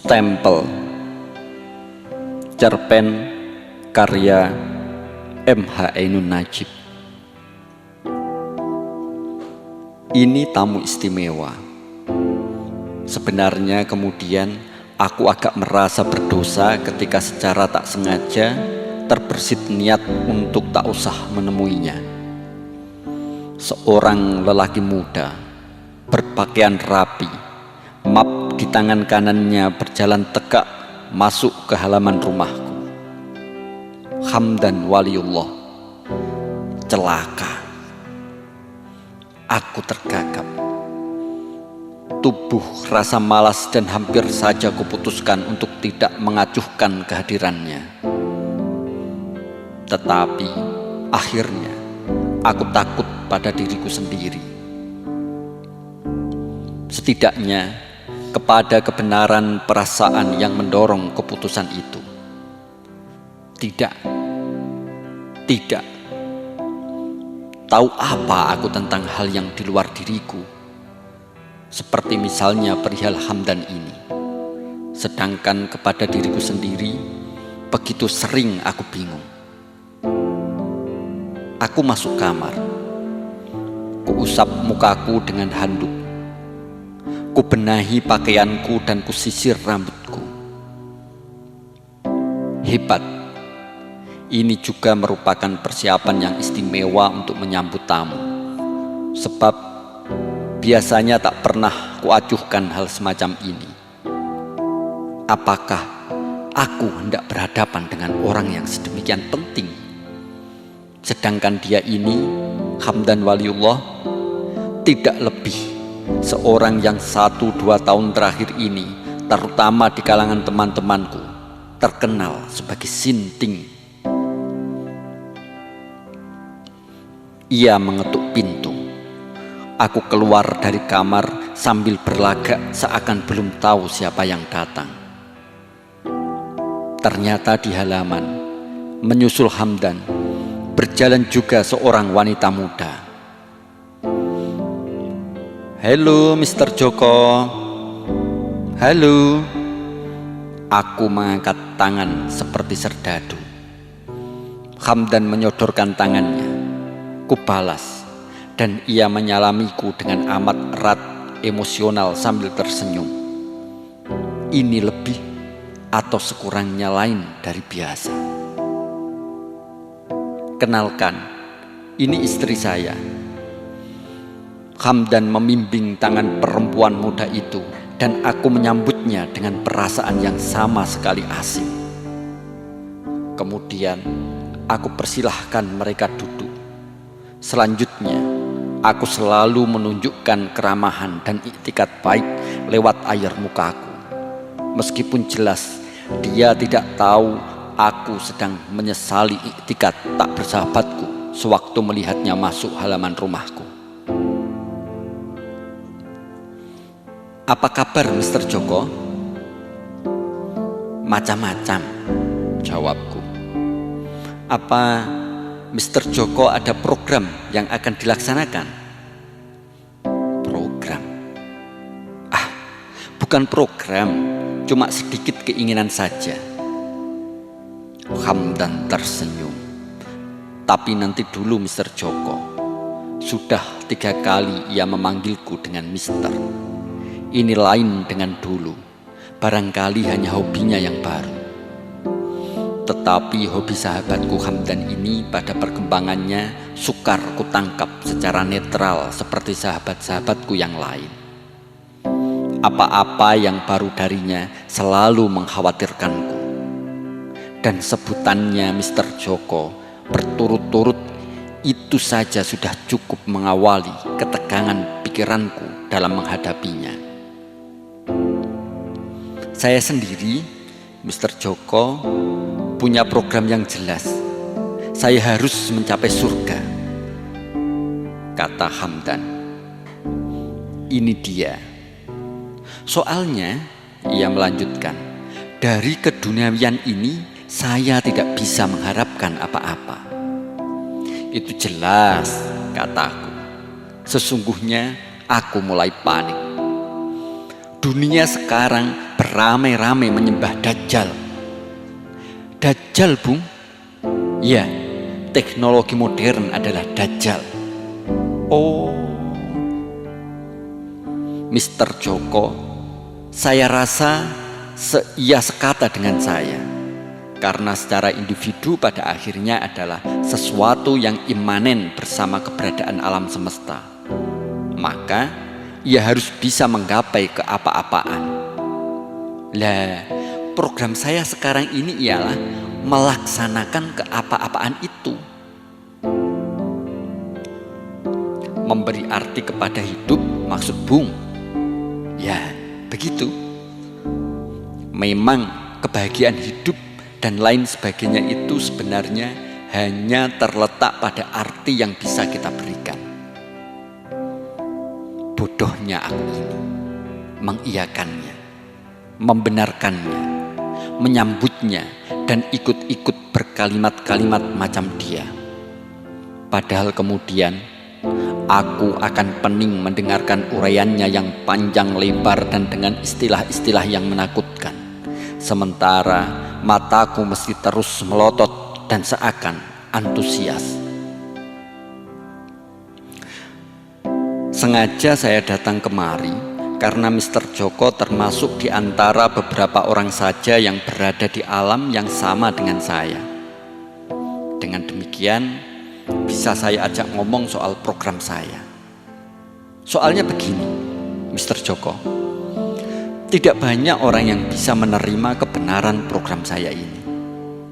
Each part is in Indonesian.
Stempel, cerpen karya M.H. Ainun Najib. Ini tamu istimewa. Sebenarnya kemudian aku agak merasa berdosa ketika secara tak sengaja terbersit niat untuk tak usah menemuinya. Seorang lelaki muda, berpakaian rapi, map di tangan kanannya berjalan tegak masuk ke halaman rumahku. Hamdan Waliullah. Celaka. Aku tergagap. Tubuh rasa malas dan hampir saja kuputuskan untuk tidak mengacuhkan kehadirannya. Tetapi akhirnya aku takut pada diriku sendiri. Setidaknya kepada kebenaran perasaan yang mendorong keputusan itu. Tidak. Tahu apa aku tentang hal yang di luar diriku? Seperti misalnya perihal Hamdan ini. Sedangkan kepada diriku sendiri, begitu sering aku bingung. Aku masuk kamar. Kuusap mukaku dengan handuk. Kubenahi pakaianku dan kusisir rambutku. Hebat. Ini juga merupakan persiapan yang istimewa untuk menyambut tamu. Sebab biasanya tak pernah kuacuhkan hal semacam ini. Apakah aku hendak berhadapan dengan orang yang sedemikian penting? Sedangkan dia ini, Hamdan Waliullah, tidak lebih seorang yang 1-2 tahun terakhir ini, terutama di kalangan teman-temanku, terkenal sebagai sinting. Ia mengetuk pintu. Aku keluar dari kamar sambil berlagak seakan belum tahu siapa yang datang. Ternyata di halaman, menyusul Hamdan, berjalan juga seorang wanita muda. "Halo Mr. Joko." "Halo." Aku mengangkat tangan seperti serdadu. Hamdan menyodorkan tangannya. Kubalas, dan ia menyalamiku dengan amat erat, emosional sambil tersenyum. Ini lebih atau sekurangnya lain dari biasa. "Kenalkan, ini istri saya." Hamdan membimbing tangan perempuan muda itu, dan aku menyambutnya dengan perasaan yang sama sekali asing. Kemudian aku persilahkan mereka duduk. Selanjutnya aku selalu menunjukkan keramahan dan iktikat baik lewat air mukaku. Meskipun jelas dia tidak tahu aku sedang menyesali iktikat tak bersahabatku sewaktu melihatnya masuk halaman rumahku. "Apa kabar Mr. Joko?" "Macam-macam," jawabku. "Apa Mr. Joko ada program yang akan dilaksanakan?" "Program? Bukan program, cuma sedikit keinginan saja." Hamdan tersenyum. "Tapi nanti dulu Mr. Joko. Sudah 3 kali ia memanggilku dengan Mister. Ini lain dengan dulu. Barangkali hanya hobinya yang baru. Tetapi hobi sahabatku Hamdan ini pada perkembangannya sukar kutangkap secara netral seperti sahabat-sahabatku yang lain. Apa-apa yang baru darinya selalu mengkhawatirkanku. Dan sebutannya Mr. Joko berturut-turut itu saja sudah cukup mengawali ketegangan pikiranku dalam menghadapinya. Saya sendiri, Mr. Joko, punya program yang jelas. Saya harus mencapai surga," kata Hamdan. "Ini dia. Soalnya," ia melanjutkan, "dari keduniawian ini saya tidak bisa mengharapkan apa-apa." "Itu jelas," kataku. Sesungguhnya aku mulai panik. Dunia sekarang beramai-ramai menyembah Dajjal. Dajjal, Bung? Ya, teknologi modern adalah Dajjal. Oh, Mr. Joko, saya rasa ia sekata dengan saya. Karena secara individu pada akhirnya adalah sesuatu yang imanen bersama keberadaan alam semesta. Maka ia harus bisa menggapai ke apa-apaan. Lah, program saya sekarang ini ialah melaksanakan keapa-apaan itu. Memberi arti kepada hidup maksud Bung. Ya, begitu. Memang kebahagiaan hidup dan lain sebagainya itu sebenarnya hanya terletak pada arti yang bisa kita berikan. Bodohnya aku ini mengiyakannya, membenarkannya, menyambutnya, dan ikut-ikut berkalimat-kalimat macam dia. Padahal kemudian aku akan pening mendengarkan uraiannya yang panjang lebar dan dengan istilah-istilah yang menakutkan. Sementara mataku mesti terus melotot dan seakan antusias. Sengaja saya datang kemari karena Mr. Joko termasuk di antara beberapa orang saja yang berada di alam yang sama dengan saya. Dengan demikian, bisa saya ajak ngomong soal program saya. Soalnya begini, Mr. Joko, tidak banyak orang yang bisa menerima kebenaran program saya ini.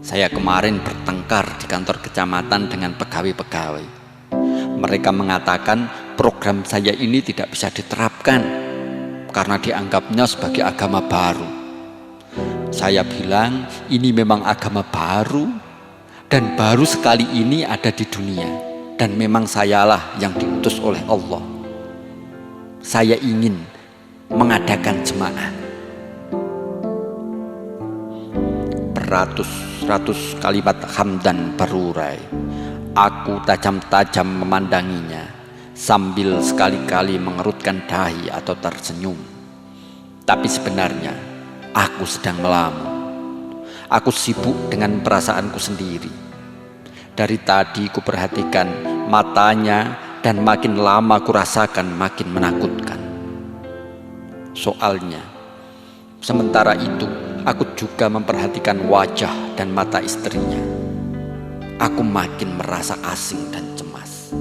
Saya kemarin bertengkar di kantor kecamatan dengan pegawai-pegawai. Mereka mengatakan program saya ini tidak bisa diterapkan karena dianggapnya sebagai agama baru. Saya bilang ini memang agama baru dan baru sekali ini ada di dunia, dan memang sayalah yang diutus oleh Allah. Saya ingin mengadakan jemaah. Beratus-ratus kalimat hamdan berurai. Aku tajam-tajam memandanginya sambil sekali-kali mengerutkan dahi atau tersenyum. Tapi sebenarnya aku sedang melamun. Aku sibuk dengan perasaanku sendiri. Dari tadi ku perhatikan matanya dan makin lama ku rasakan makin menakutkan. Soalnya, sementara itu aku juga memperhatikan wajah dan mata istrinya. Aku makin merasa asing dan cemas.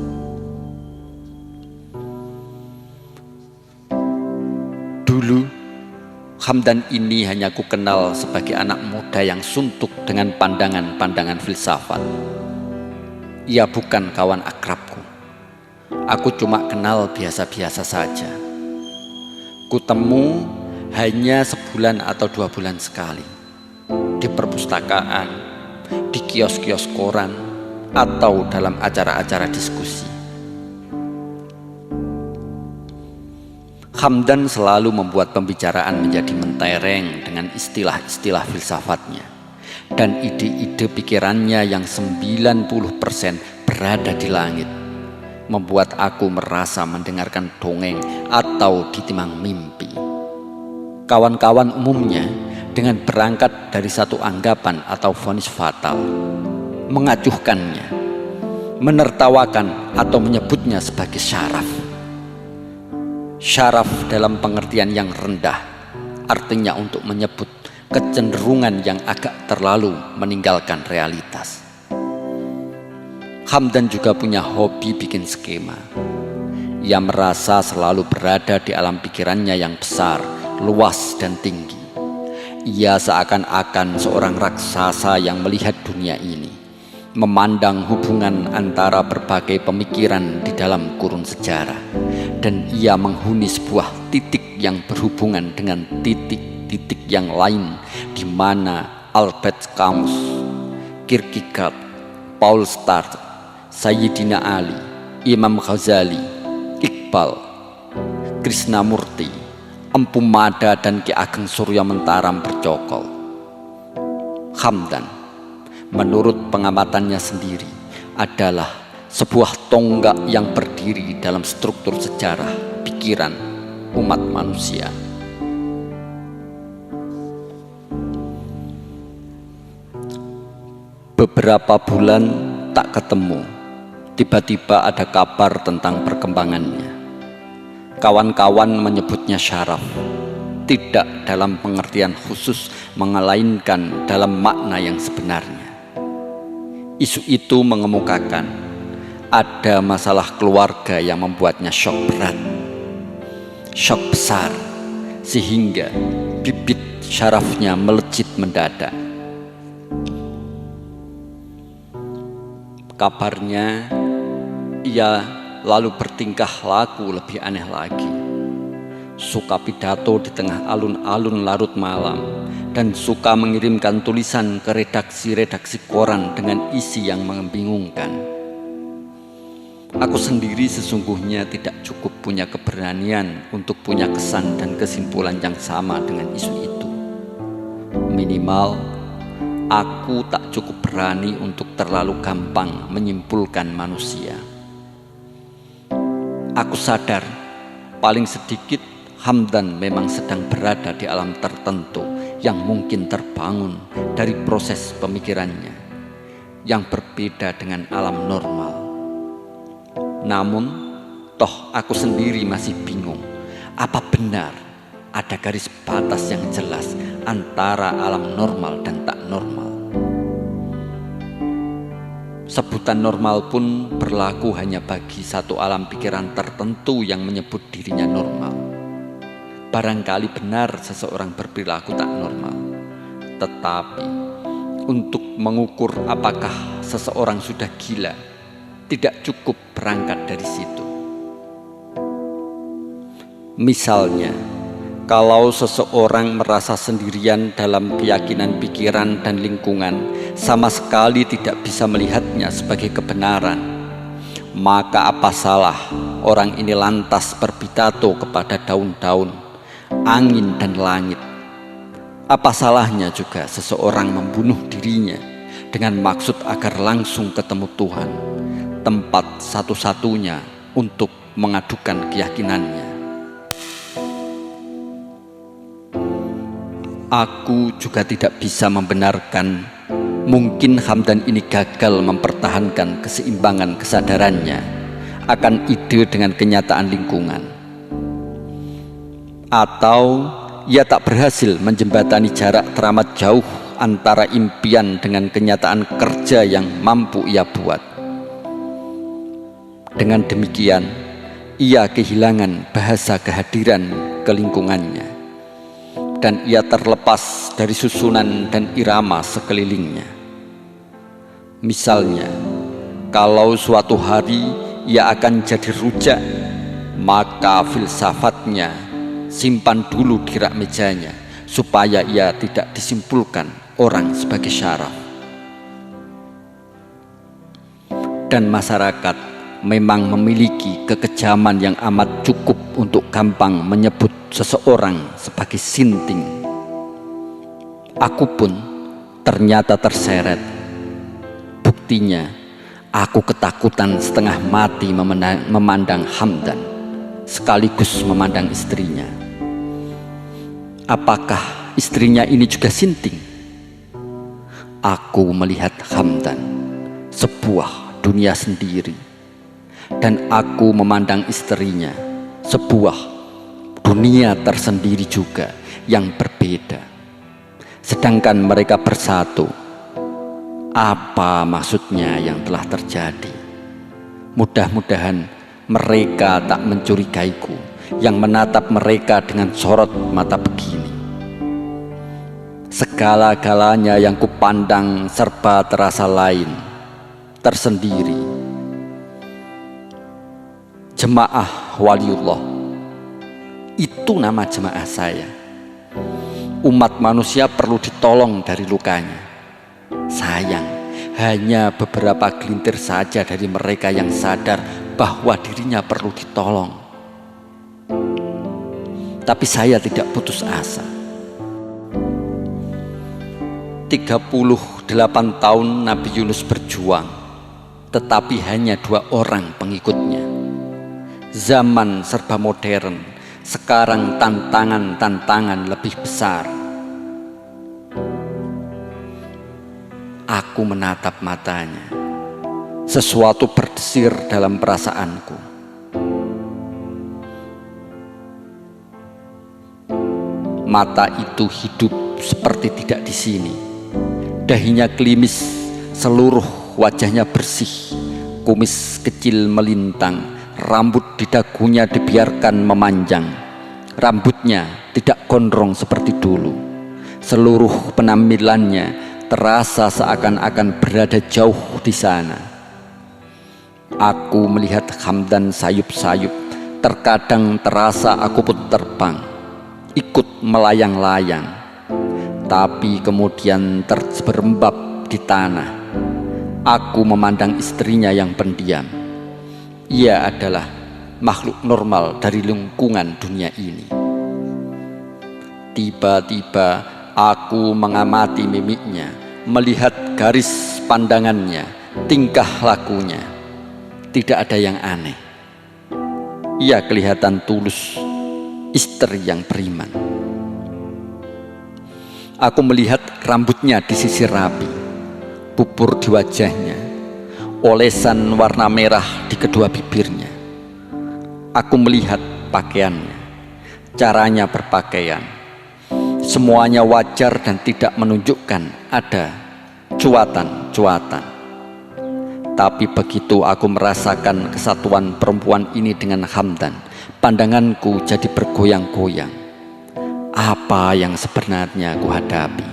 Dulu, Hamdan ini hanya ku kenal sebagai anak muda yang suntuk dengan pandangan-pandangan filsafat. Ia bukan kawan akrabku. Aku cuma kenal biasa-biasa saja. Kutemu hanya sebulan atau 2 bulan sekali. Di perpustakaan, di kios-kios koran, atau dalam acara-acara diskusi. Hamdan selalu membuat pembicaraan menjadi mentereng dengan istilah-istilah filsafatnya, dan ide-ide pikirannya yang 90% berada di langit, membuat aku merasa mendengarkan dongeng atau ditimang mimpi. Kawan-kawan umumnya dengan berangkat dari satu anggapan atau vonis fatal, mengacuhkannya, menertawakan atau menyebutnya sebagai syaraf. Syaraf dalam pengertian yang rendah, artinya untuk menyebut kecenderungan yang agak terlalu meninggalkan realitas. Hamdan juga punya hobi bikin skema. Ia merasa selalu berada di alam pikirannya yang besar, luas dan tinggi. Ia seakan-akan seorang raksasa yang melihat dunia ini, memandang hubungan antara berbagai pemikiran di dalam kurun sejarah, dan ia menghuni sebuah titik yang berhubungan dengan titik-titik yang lain, di mana Albert Camus, Kierkegaard, Paul Sartre, Sayyidina Ali, Imam Ghazali, Iqbal, Krishnamurti, Empu Mada, dan Ki Ageng Surya Mentaram bercokol. Hamdan, menurut pengamatannya sendiri, adalah sebuah tonggak yang berdiri dalam struktur sejarah pikiran umat manusia. Beberapa bulan tak ketemu, tiba-tiba ada kabar tentang perkembangannya. Kawan-kawan menyebutnya syaraf, tidak dalam pengertian khusus, melainkan dalam makna yang sebenarnya. Isu itu mengemukakan ada masalah keluarga yang membuatnya syok berat, syok besar, sehingga bibit syarafnya melejit mendadak. Kabarnya ia lalu bertingkah laku lebih aneh lagi. Suka pidato di tengah alun-alun larut malam, dan suka mengirimkan tulisan ke redaksi-redaksi koran dengan isi yang membingungkan. Aku sendiri sesungguhnya tidak cukup punya keberanian untuk punya kesan dan kesimpulan yang sama dengan isu itu. Minimal, aku tak cukup berani untuk terlalu gampang menyimpulkan manusia. Aku sadar, paling sedikit Hamdan memang sedang berada di alam tertentu yang mungkin terbangun dari proses pemikirannya yang berbeda dengan alam normal. Namun, toh aku sendiri masih bingung, apa benar ada garis batas yang jelas antara alam normal dan tak normal? Sebutan normal pun berlaku hanya bagi satu alam pikiran tertentu yang menyebut dirinya normal. Barangkali benar seseorang berperilaku tak normal, tetapi untuk mengukur apakah seseorang sudah gila, tidak cukup berangkat dari situ. Misalnya, kalau seseorang merasa sendirian dalam keyakinan pikiran dan lingkungan, sama sekali tidak bisa melihatnya sebagai kebenaran, maka apa salah orang ini lantas berpidato kepada daun-daun, angin dan langit? Apa salahnya juga seseorang membunuh dirinya dengan maksud agar langsung ketemu Tuhan, tempat satu-satunya untuk mengadukan keyakinannya? Aku juga tidak bisa membenarkan mungkin Hamdan ini gagal mempertahankan keseimbangan kesadarannya akan ide dengan kenyataan lingkungan, atau ia tak berhasil menjembatani jarak teramat jauh antara impian dengan kenyataan kerja yang mampu ia buat. Dengan demikian, ia kehilangan bahasa kehadiran ke lingkungannya, dan ia terlepas dari susunan dan irama sekelilingnya. Misalnya, kalau suatu hari ia akan jadi rujak, maka filsafatnya simpan dulu di rak mejanya, supaya ia tidak disimpulkan orang sebagai syaraf. Dan masyarakat memang memiliki kekejaman yang amat cukup untuk gampang menyebut seseorang sebagai sinting. Aku pun ternyata terseret. Buktinya, aku ketakutan setengah mati memandang Hamdan, sekaligus memandang istrinya. Apakah istrinya ini juga sinting? Aku melihat Hamdan, sebuah dunia sendiri, dan aku memandang istrinya, sebuah dunia tersendiri juga yang berbeda. Sedangkan mereka bersatu. Apa maksudnya yang telah terjadi? Mudah-mudahan mereka tak mencurigaiku yang menatap mereka dengan sorot mata begini. Segala-galanya yang kupandang serba terasa lain, tersendiri. Jemaah Waliullah, itu nama jemaah saya. Umat manusia perlu ditolong dari lukanya. Sayang, hanya beberapa gelintir saja dari mereka yang sadar bahwa dirinya perlu ditolong. Tapi saya tidak putus asa. 38 tahun Nabi Yunus berjuang, tetapi hanya 2 orang pengikutnya. Zaman serba modern, sekarang tantangan-tantangan lebih besar. Aku Aku menatap matanya. Sesuatu berdesir dalam perasaanku. Mata itu hidup seperti tidak di sini. Dahinya klimis, seluruh wajahnya bersih. Kumis kecil melintang, rambut di dagunya dibiarkan memanjang. Rambutnya tidak gondrong seperti dulu. Seluruh penampilannya terasa seakan-akan berada jauh di sana. Aku melihat Hamdan sayup-sayup. Terkadang terasa aku pun terbang, ikut melayang-layang, tapi kemudian terjerembab di tanah. Aku memandang istrinya yang pendiam. Ia adalah makhluk normal dari lingkungan dunia ini. Tiba-tiba aku mengamati mimiknya, melihat garis pandangannya, tingkah lakunya. Tidak ada yang aneh. Ia kelihatan tulus, istri yang beriman. Aku melihat rambutnya disisir rapi, bubur di wajahnya, olesan warna merah di kedua bibirnya. Aku melihat pakaiannya, caranya berpakaian. Semuanya wajar dan tidak menunjukkan ada cuatan-cuatan. Tapi begitu aku merasakan kesatuan perempuan ini dengan Hamdan, pandanganku jadi bergoyang-goyang. Apa yang sebenarnya aku hadapi?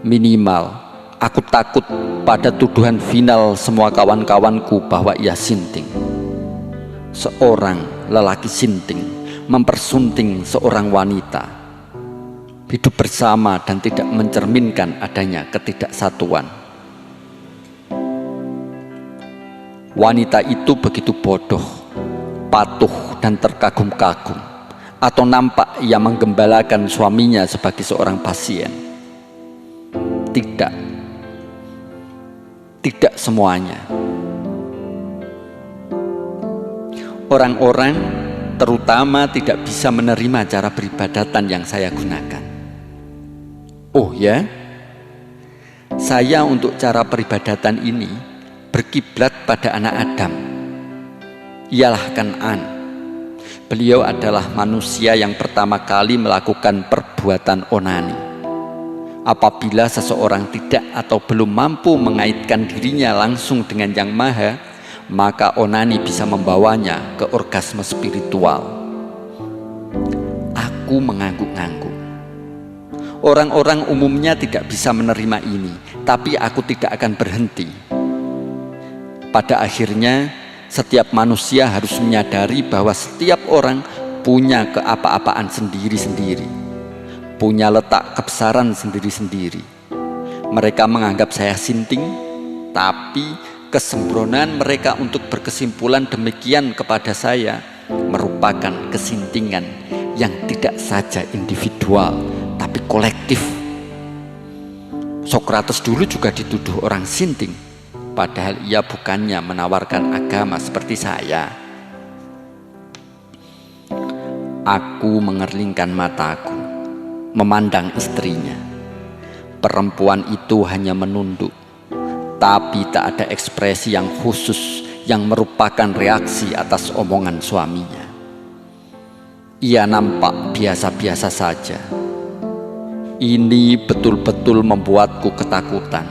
Minimal aku takut pada tuduhan final semua kawan-kawanku bahwa ia sinting. Seorang lelaki sinting mempersunting seorang wanita, hidup bersama dan tidak mencerminkan adanya ketidaksatuan. Wanita itu begitu bodoh, patuh dan terkagum-kagum, atau nampak ia menggembalakan suaminya sebagai seorang pasien. Tidak semuanya. Orang-orang terutama tidak bisa menerima cara beribadatan yang saya gunakan. Oh ya, saya untuk cara peribadatan ini berkiblat pada anak Adam, ialah Kan'an. Beliau adalah manusia yang pertama kali melakukan perbuatan onani. Apabila seseorang tidak atau belum mampu mengaitkan dirinya langsung dengan Yang Maha, maka onani bisa membawanya ke orgasme spiritual. Aku mengangguk-angguk. Orang-orang umumnya tidak bisa menerima ini, tapi aku tidak akan berhenti. Pada akhirnya, setiap manusia harus menyadari bahwa setiap orang punya keapa-apaan sendiri-sendiri, punya letak kebesaran sendiri-sendiri. Mereka menganggap saya sinting, tapi kesembronan mereka untuk berkesimpulan demikian kepada saya merupakan kesintingan yang tidak saja individual, tapi kolektif. Sokrates dulu juga dituduh orang sinting, padahal ia bukannya menawarkan agama seperti saya. Aku mengerlingkan mataku, memandang istrinya. Perempuan itu hanya menunduk, tapi tak ada ekspresi yang khusus yang merupakan reaksi atas omongan suaminya. Ia nampak biasa-biasa saja. Ini betul-betul membuatku ketakutan.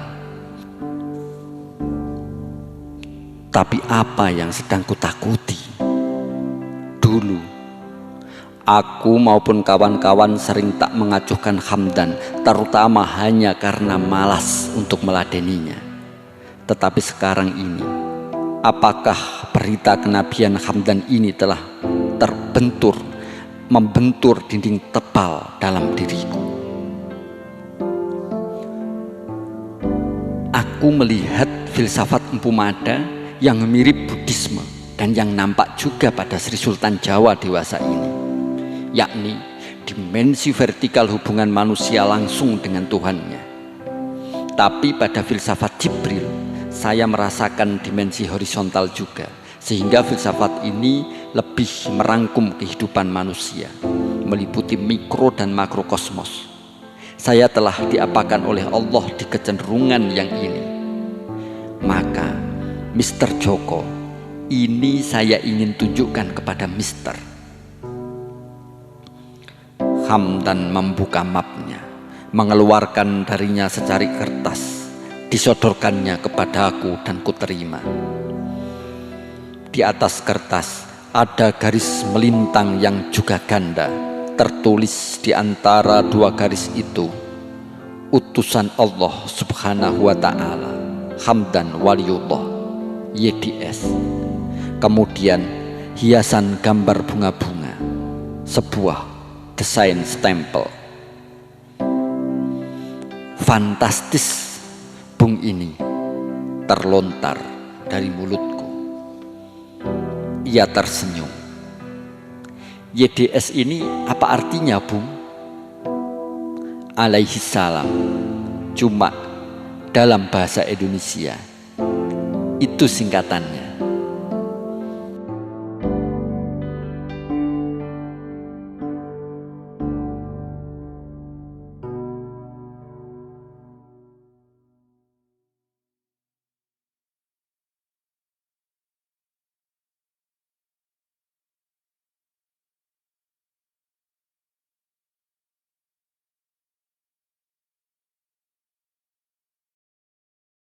Tapi apa yang sedang kutakuti? Dulu, aku maupun kawan-kawan sering tak mengacuhkan Hamdan, terutama hanya karena malas untuk meladeninya. Tetapi sekarang ini, apakah berita kenabian Hamdan ini telah membentur dinding tebal dalam diriku? Aku melihat filsafat Empu Mada yang mirip Buddhisme dan yang nampak juga pada Sri Sultan Jawa dewasa ini, yakni dimensi vertikal hubungan manusia langsung dengan Tuhannya. Tapi pada filsafat Jibril, saya merasakan dimensi horizontal juga, sehingga filsafat ini lebih merangkum kehidupan manusia, meliputi mikro dan makrokosmos. saya telah diapakan oleh Allah di kecenderungan yang ini. Maka Mr. Joko, ini saya ingin tunjukkan kepada Mister. Hamdan membuka mapnya, mengeluarkan darinya secari kertas, disodorkannya kepadaku dan kuterima. Di atas kertas ada garis melintang yang juga ganda. Tertulis di antara dua garis itu, utusan Allah Subhanahu wa Ta'ala, Hamdan Waliullah, YDS. Kemudian hiasan gambar bunga-bunga, sebuah desain stempel. Fantastis, Bung, ini terlontar dari mulutku. Ia tersenyum. YDS ini apa artinya, Bung? Alaihi salam. Cuma dalam bahasa Indonesia. Itu singkatannya.